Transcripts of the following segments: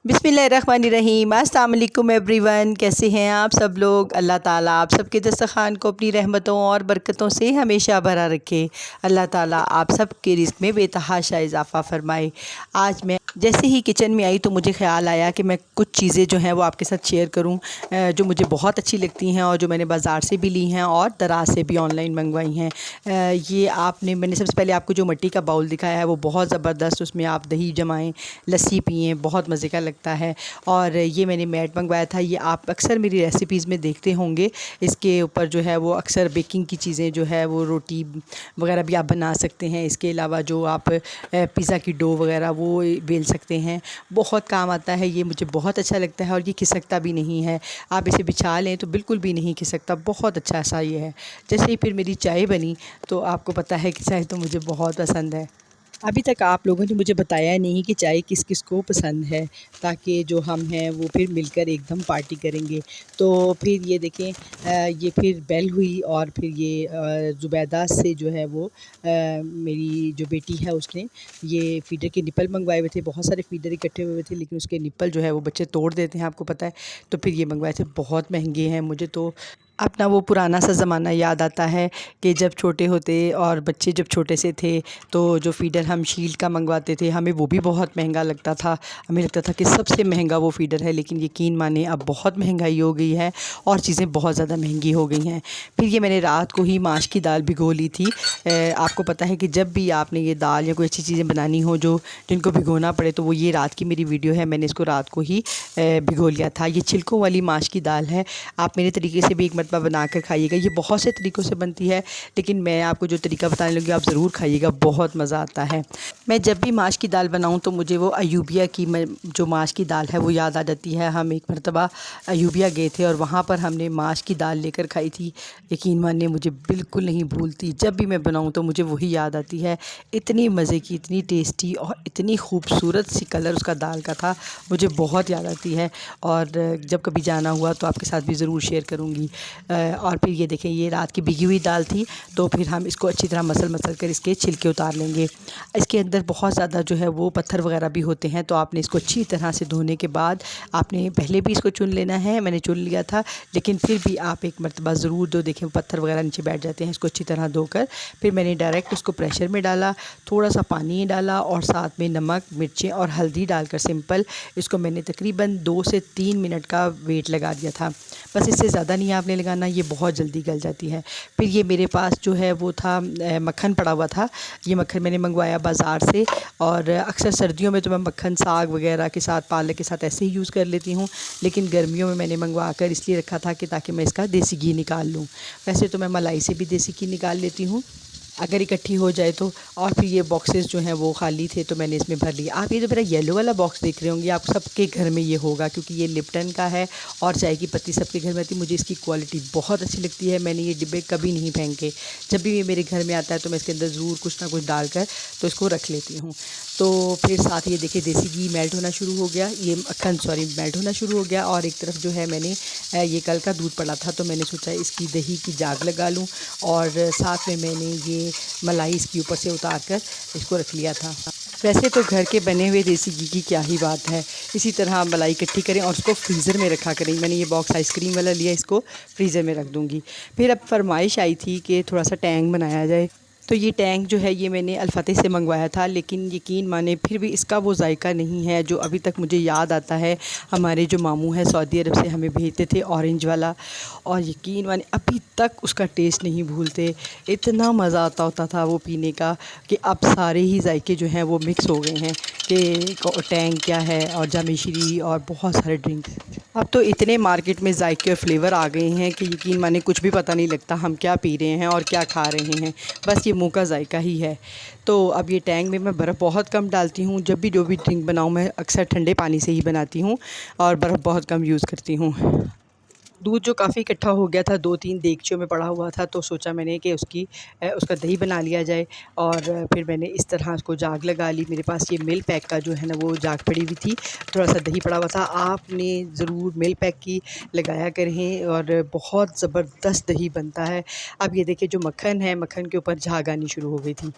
बिस्मिल्लाहिर्रहमानिर्रहीम। अस्सलाम वालेकुम एवरीवन, कैसे हैं आप सब लोग। अल्लाह ताला आप सबके दस्तरखान को अपनी रहमतों और बरकतों से हमेशा भरा रखे। अल्लाह ताला आप सबके रिज़्क़ में बेतहाशा इजाफ़ा फ़रमाए। आज मैं जैसे ही किचन में आई तो मुझे ख़्याल आया कि मैं कुछ चीज़ें जो हैं वो आपके साथ शेयर करूं, जो मुझे बहुत अच्छी लगती हैं और जो मैंने बाज़ार से भी ली हैं और दराज से भी ऑनलाइन मंगवाई हैं। ये मैंने सबसे पहले आपको जो मिट्टी का बाउल दिखाया है वो बहुत ज़बरदस्त, उसमें आप दही जमाएँ, लस्सी पिएँ, बहुत मज़े का लगता है। और ये मैंने मैट मंगवाया था, ये आप अक्सर मेरी रेसिपीज़ में देखते होंगे। इसके ऊपर जो है वो अक्सर बेकिंग की चीज़ें जो है वो रोटी वगैरह भी आप बना सकते हैं। इसके अलावा जो आप पिज़्ज़ा की डो वगैरह वो बेल सकते हैं, बहुत काम आता है। ये मुझे बहुत अच्छा लगता है और ये खिसकता भी नहीं है। आप इसे बिछा लें तो बिल्कुल भी नहीं खिसकता, बहुत अच्छा सा ये है। जैसे ही फिर मेरी चाय बनी तो आपको पता है कि चाय तो मुझे बहुत पसंद है। अभी तक आप लोगों ने मुझे बताया नहीं कि चाय किस किस को पसंद है, ताकि जो हम हैं वो फिर मिलकर एकदम पार्टी करेंगे। तो फिर ये देखें, ये फिर बेल हुई और फिर ये ज़ुबैदा से जो है वो मेरी जो बेटी है उसने ये फ़ीडर के निप्पल मंगवाए हुए थे। बहुत सारे फ़ीडर इकट्ठे हुए थे लेकिन उसके निप्पल जो है वो बच्चे तोड़ देते हैं, आपको पता है। तो फिर ये मंगवाए थे, बहुत महंगे हैं। मुझे तो अपना वो पुराना सा ज़माना याद आता है कि जब छोटे होते और बच्चे जब छोटे से थे तो जो फ़ीडर हम शील्ड का मंगवाते थे, हमें वो भी बहुत महंगा लगता था। हमें लगता था कि सबसे महंगा वो फ़ीडर है, लेकिन यकीन माने अब बहुत महंगाई हो गई है और चीज़ें बहुत ज़्यादा महंगी हो गई हैं। फिर ये मैंने रात को ही माश की दाल भिगो ली थी। आपको पता है कि जब भी आपने ये दाल या कोई अच्छी चीज़ें बनानी हो जो जिनको भिगोना पड़े, तो वो ये रात की मेरी वीडियो है। मैंने इसको रात को ही भिगो लिया था। ये छिलकों वाली माश की दाल है। आप मेरे तरीके से भी एक मरतबा बना कर खाइएगा। ये बहुत से तरीक़ों से बनती है, लेकिन मैं आपको जो तरीका बताने लगी आप ज़रूर खाइएगा, बहुत मज़ा आता है। मैं जब भी माश की दाल बनाऊँ तो मुझे वो अयूबिया की जो माश की दाल है वो याद आ जाती है। हम एक मरतबा अयूबिया गए थे और वहाँ पर हमने माश की दाल लेकर खाई थी। यकीन मानिए मुझे बिल्कुल नहीं भूलती, जब भी मैं बनाऊँ तो मुझे वही याद आती है। इतनी मज़े की, इतनी टेस्टी और इतनी खूबसूरत सी कलर उसका दाल का था, मुझे बहुत याद आती है। और जब कभी जाना हुआ तो आपके साथ भी ज़रूर शेयर करूँगी। और फिर ये देखें, ये रात की भिगी हुई दाल थी, तो फिर हम इसको अच्छी तरह मसल कर इसके छिलके उतार लेंगे। इसके अंदर बहुत ज़्यादा जो है वो पत्थर वगैरह भी होते हैं, तो आपने इसको अच्छी तरह से धोने के बाद आपने पहले भी इसको चुन लेना है। मैंने चुन लिया था, लेकिन फिर भी आप एक मरतबा ज़रूर दो, देखें पत्थर वगैरह नीचे बैठ जाते हैं। इसको अच्छी तरह धोकर फिर मैंने डायरेक्ट इसको प्रेशर में डाला, थोड़ा सा पानी डाला और साथ में नमक, मिर्चें और हल्दी डालकर सिंपल इसको मैंने तकरीबन 2 से 3 मिनट का वेट लगा दिया था। बस इससे ज़्यादा नहीं आपने लगाना, ये बहुत जल्दी गल जाती है। फिर ये मेरे पास जो है वो था मक्खन पड़ा हुआ था। ये मक्खन मैंने मंगवाया बाज़ार से, और अक्सर सर्दियों में तो मैं मक्खन साग वगैरह के साथ, पालक के साथ ऐसे ही यूज़ कर लेती हूँ, लेकिन गर्मियों में मैंने मंगवा कर इसलिए रखा था कि ताकि मैं इसका देसी घी निकाल लूँ। वैसे तो मैं मलाई से भी देसी घी निकाल लेती हूँ अगर इकट्ठी हो जाए तो। और फिर ये बॉक्सेस जो हैं वो खाली थे तो मैंने इसमें भर लिया। आप ये जो मेरा येलो वाला बॉक्स देख रहे होंगे, आप सबके घर में ये होगा, क्योंकि ये लिप्टन का है और चाय की पत्ती सबके घर में आती है। मुझे इसकी क्वालिटी बहुत अच्छी लगती है। मैंने ये डिब्बे कभी नहीं फेंके, जब भी ये मेरे घर में आता है तो मैं इसके अंदर ज़रूर कुछ ना कुछ डालकर तो इसको रख लेती हूँ। तो फिर साथ ये देखिए देसी घी मेल्ट होना शुरू हो गया, ये मक्खन मेल्ट होना शुरू हो गया। और एक तरफ जो है मैंने ये कल का दूध पड़ा था, तो मैंने सोचा इसकी दही की जाग लगा लूँ, और साथ में मैंने ये मलाई इसके ऊपर से उतार कर इसको रख लिया था। वैसे तो घर के बने हुए देसी घी की क्या ही बात है। इसी तरह आप मलाई इकट्ठी करें और उसको फ्रीज़र में रखा करें। मैंने ये बॉक्स आइसक्रीम वाला लिया, इसको फ्रीज़र में रख दूँगी। फिर अब फरमाइश आई थी कि थोड़ा सा टैंग बनाया जाए, तो ये टैंक जो है ये मैंने अल-फतेह से मंगवाया था, लेकिन यकीन माने फिर भी इसका वो जायका नहीं है जो अभी तक मुझे याद आता है। हमारे जो मामू हैं सऊदी अरब से हमें भेजते थे ऑरेंज वाला, और यकीन माने अभी तक उसका टेस्ट नहीं भूलते। इतना मज़ा आता होता था वो पीने का कि अब सारे ही जायके जो हैं वो मिक्स हो गए हैं कि टैंक क्या है और जामेश्री और बहुत सारे ड्रिंक्स। अब तो इतने मार्केट में जायके और फ्लेवर आ गए हैं कि यकीन माने कुछ भी पता नहीं लगता हम क्या पी रहे हैं और क्या खा रहे हैं, बस ये मुंह का जायका ही है। तो अब ये टैंक में मैं बर्फ़ बहुत कम डालती हूँ। जब भी जो भी ड्रिंक बनाऊँ मैं अक्सर ठंडे पानी से ही बनाती हूँ और बर्फ़ बहुत कम यूज़ करती हूँ। दूध जो काफ़ी इकट्ठा हो गया था, 2-3 देगचियों में पड़ा हुआ था, तो सोचा मैंने कि उसका दही बना लिया जाए। और फिर मैंने इस तरह उसको जाग लगा ली। मेरे पास ये मिल्क पैक का जो है ना वो जाग पड़ी हुई थी, थोड़ा-सा दही पड़ा हुआ था। आपने ज़रूर मिल्क पैक की लगाया करें और बहुत ज़बरदस्त दही बनता है। अब ये देखिए जो मक्खन है, मक्खन के ऊपर झाग आनी शुरू हो गई थी।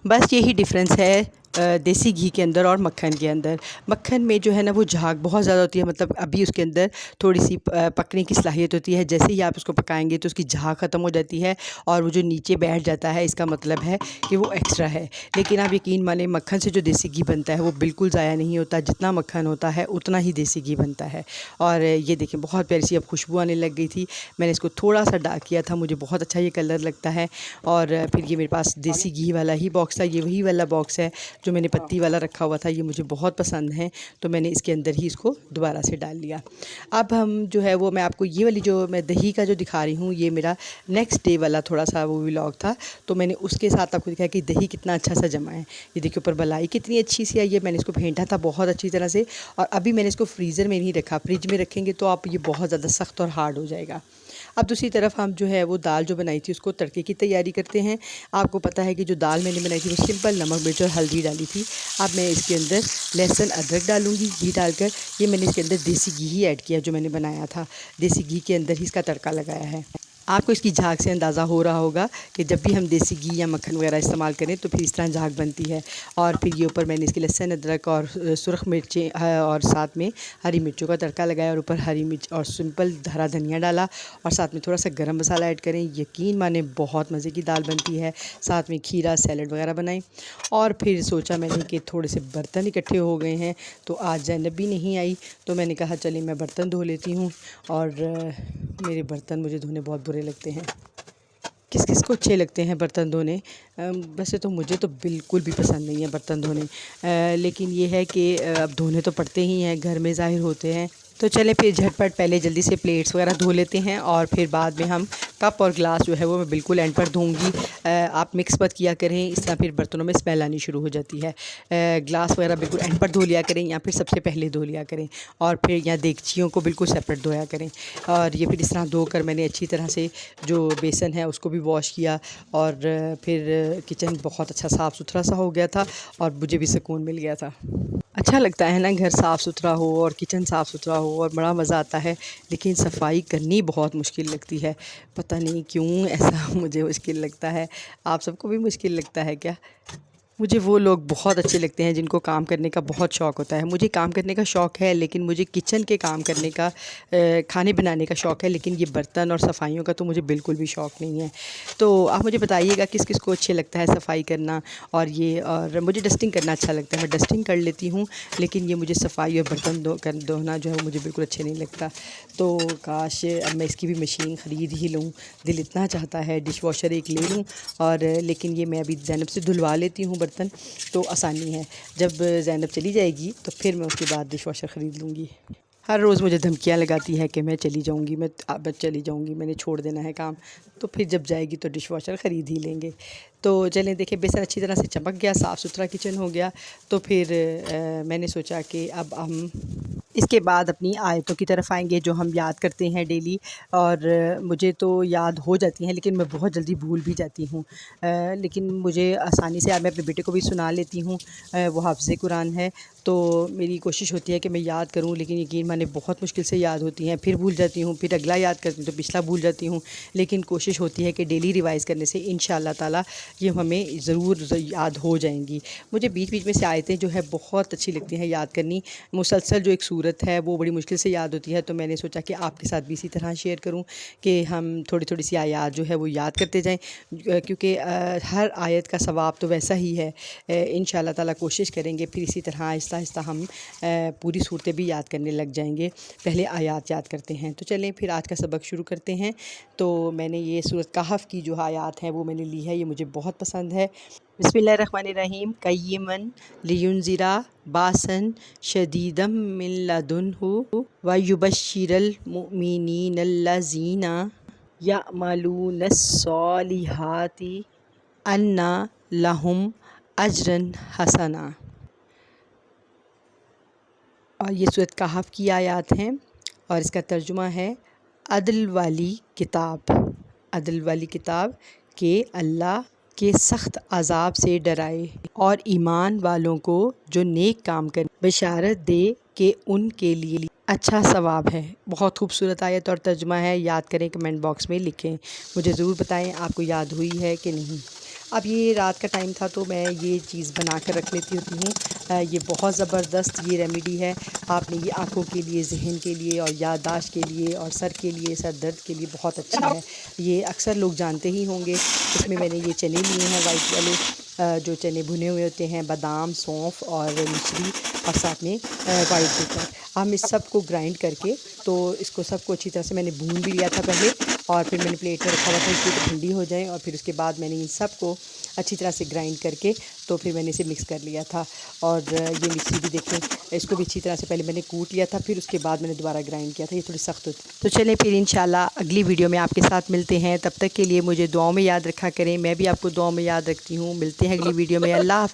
बस यही डिफ़रेंस है देसी घी के अंदर और मक्खन के अंदर। मक्खन में जो है ना वो झाग बहुत ज़्यादा होती है, मतलब अभी उसके अंदर थोड़ी सी पकने की सलाहियत होती है। जैसे ही आप उसको पकाएंगे तो उसकी झाग ख़त्म हो जाती है और वो जो नीचे बैठ जाता है, इसका मतलब है कि वो एक्स्ट्रा है। लेकिन आप यकीन माने मक्खन से जो देसी घी बनता है वो बिल्कुल ज़ाया नहीं होता। जितना मक्खन होता है उतना ही देसी घी बनता है। और ये देखिए बहुत प्यारी सी अब खुशबू आने लग गई थी। मैंने इसको थोड़ा सा डार्क किया था, मुझे बहुत अच्छा ये कलर लगता है। और फिर ये मेरे पास देसी घी वाला ही बॉक्स था, ये वही वाला बॉक्स है जो मैंने पत्ती वाला रखा हुआ था। ये मुझे बहुत पसंद है तो मैंने इसके अंदर ही इसको दोबारा से डाल लिया। अब हम जो है वो मैं आपको ये वाली जो मैं दही का जो दिखा रही हूँ, ये मेरा नेक्स्ट डे वाला थोड़ा सा वो व्लॉग था, तो मैंने उसके साथ आपको दिखाया कि दही कितना अच्छा सा जमा है। ये देखिए ऊपर मलाई कितनी अच्छी सी आई है। मैंने इसको फेंटा था बहुत अच्छी तरह से और अभी मैंने इसको फ्रीज़र में नहीं रखा। फ्रिज में रखेंगे तो आप ये बहुत ज़्यादा सख्त और हार्ड हो जाएगा। अब दूसरी तरफ हम जो है वो दाल जो बनाई थी उसको तड़के की तैयारी करते हैं। आपको पता है कि जो दाल मैंने बनाई थी वो सिंपल नमक मिर्च और हल्दी डाली थी। अब मैं इसके अंदर लहसुन अदरक डालूँगी घी डालकर। ये मैंने इसके अंदर देसी घी ही ऐड किया जो मैंने बनाया था। देसी घी के अंदर ही इसका तड़का लगाया है। आपको इसकी झाग से अंदाज़ा हो रहा होगा कि जब भी हम देसी घी या मक्खन वगैरह इस्तेमाल करें तो फिर इस तरह झाग बनती है। और फिर ये ऊपर मैंने इसकी लहसुन अदरक और सुरख मिर्चें और साथ में हरी मिर्चों का तड़का लगाया और ऊपर हरी मिर्च और सिंपल हरा धनिया डाला और साथ में थोड़ा सा गरम मसाला ऐड करें। यकीन माने बहुत मज़े की दाल बनती है। साथ में खीरा सैलड वगैरह बनाई और फिर सोचा मैंने कि थोड़े से बर्तन इकट्ठे हो गए हैं तो आज जैनब भी नहीं आई तो मैंने कहा चलिए मैं बर्तन धो लेती हूँ। और मेरे बर्तन मुझे धोने बहुत बुरे लगते हैं। किस किस को अच्छे लगते हैं बर्तन धोने? वैसे तो मुझे तो बिल्कुल भी पसंद नहीं है बर्तन धोने। लेकिन ये है कि अब धोने तो पड़ते ही हैं, घर में ज़ाहिर होते हैं। तो चलें फिर झटपट पहले जल्दी से प्लेट्स वगैरह धो लेते हैं और फिर बाद में हम कप और गिलास जो है वो मैं बिल्कुल एंड पर धोऊंगी। आप मिक्स मत किया करें, इस तरह फिर बर्तनों में स्मेल आनी शुरू हो जाती है। गिलास वगैरह बिल्कुल एंड पर धो लिया करें या फिर सबसे पहले धो लिया करें और फिर या देगचियों को बिल्कुल सेपरेट धोया करें। और ये फिर इस तरह धोकर मैंने अच्छी तरह से जो बेसन है उसको भी वॉश किया और फिर किचन बहुत अच्छा साफ़ सुथरा सा हो गया था और मुझे भी सुकून मिल गया था। अच्छा लगता है ना घर साफ़ सुथरा हो और किचन साफ़ सुथरा हो और बड़ा मज़ा आता है। लेकिन सफाई करनी बहुत मुश्किल लगती है, पता नहीं क्यों ऐसा मुझे मुश्किल लगता है। आप सबको भी मुश्किल लगता है क्या? मुझे वो लोग बहुत अच्छे लगते हैं जिनको काम करने का बहुत शौक़ होता है। मुझे काम करने का शौक़ है लेकिन मुझे किचन के काम करने का खाने बनाने का शौक़ है, लेकिन ये बर्तन और सफाइयों का तो मुझे बिल्कुल भी शौक़ नहीं है। तो आप मुझे बताइएगा किस किस को अच्छे लगता है सफाई करना और ये। और मुझे डस्टिंग करना अच्छा लगता है, मैं डस्टिंग कर लेती हूँ, लेकिन ये मुझे सफाई और बर्तन धोना जो है मुझे बिल्कुल अच्छे नहीं लगता। तो काश अब मैं इसकी भी मशीन ख़रीद ही लूँ, दिल इतना चाहता है डिश वॉशर एक ले लूँ। और लेकिन ये मैं अभी ज़ैनब से धुलवा लेती हूँ बर्तन तो आसानी है। जब ज़ैनब चली जाएगी तो फिर मैं उसके बाद डिश वॉशर ख़रीद लूँगी। हर रोज़ मुझे धमकियाँ लगाती है कि मैं चली जाऊँगी, मैं अब चली जाऊँगी, मैंने छोड़ देना है काम। तो फिर जब जाएगी तो डिश वॉशर ख़रीद ही लेंगे। तो चलें देखिए बेसन अच्छी तरह से चमक गया, साफ़ सुथरा किचन हो गया। तो फिर मैंने सोचा कि अब हम इसके बाद अपनी आयतों की तरफ आएंगे जो हम याद करते हैं डेली। और मुझे तो याद हो जाती हैं लेकिन मैं बहुत जल्दी भूल भी जाती हूँ। लेकिन मुझे आसानी से मैं अपने बेटे को भी सुना लेती हूँ। वो हाफ़िज़ कुरान है तो मेरी कोशिश होती है कि मैं याद करूँ, लेकिन यकीन माने बहुत मुश्किल से याद होती हैं। फिर भूल जाती हूँ, फिर अगला याद करती हूँ तो पिछला भूल जाती हूँ। लेकिन कोशिश होती है कि डेली रिवाइज़ करने से इंशाअल्लाह ताला ये हमें ज़रूर याद हो जाएंगी। मुझे बीच बीच में से आयतें जो है बहुत अच्छी लगती हैं याद करनी। मुसलसल जो एक सूरत है वो बड़ी मुश्किल से याद होती है, तो मैंने सोचा कि आपके साथ भी इसी तरह शेयर करूं कि हम थोड़ी थोड़ी सी आयत जो है वो याद करते जाएं, क्योंकि हर आयत का सवाब तो वैसा ही है। इंशाअल्लाह ताला कोशिश करेंगे फिर इसी तरह आहिस्ता आहिस्ता हम पूरी सूरतें भी याद करने लग जाएंगे। पहले आयत याद करते हैं। तो चलें फिर आज का सबक शुरू करते हैं। तो मैंने ये सूरत कहफ़ की जो आयत हैं वो मैंने ली है, ये मुझे बहुत पसंद है। बिस्मिल्लाहिर्रहमानिर्रहीम। कय्यमन लियुनज़िरा बासन शदीदम मिन लदुन्हु व युबश्शिरल मुमिनीनल्लज़ीना यअमलूनस्सॉलिहाति अन्ना लहुम अजरन हसना। और ये सूरत कहफ़ की आयत हैं और इसका तर्जुमा है अदल वाली किताब। अदल वाली किताब के अल्लाह के सख्त अज़ाब से डराए और ईमान वालों को जो नेक काम कर बशारत दे कि उनके लिए अच्छा सवाब है। बहुत खूबसूरत आयत और तर्जुमा है। याद करें, कमेंट बॉक्स में लिखें, मुझे ज़रूर बताएं आपको याद हुई है कि नहीं। अब ये रात का टाइम था तो मैं ये चीज़ बना कर रख लेती होती हूँ। ये बहुत ज़बरदस्त ये रेमेडी है। आपने ये आँखों के लिए, ज़हन के लिए और याददाश्त के लिए और सर के लिए, सर दर्द के लिए बहुत अच्छा है। ये अक्सर लोग जानते ही होंगे। इसमें मैंने ये चने लिए हैं वाइट वाले, जो चने भुने हुए होते हैं, बादाम, सौंफ और मिश्री और साथ में वाइट बटर। हम इस सब को ग्राइंड करके तो इसको सबको अच्छी तरह से मैंने भून भी लिया था पहले, और फिर मैंने प्लेट में रखा हुआ था इसलिए ठंडी हो जाए, और फिर उसके बाद मैंने इन सब को अच्छी तरह से ग्राइंड करके तो फिर मैंने इसे मिक्स कर लिया था। और ये मिक्सी भी देखें, इसको भी अच्छी तरह से पहले मैंने कूट लिया था, फिर उसके बाद मैंने दोबारा ग्राइंड किया था। ये थोड़ी सख्त होती। तो चलें फिर इंशाल्लाह अगली वीडियो में आपके साथ मिलते हैं। तब तक के लिए मुझे दुआओं में याद रखा करें। मैं भी आपको दुआओं में याद रखती हूँ। मिलते हैं अगली वीडियो में। अल्लाह हाफ़िज़।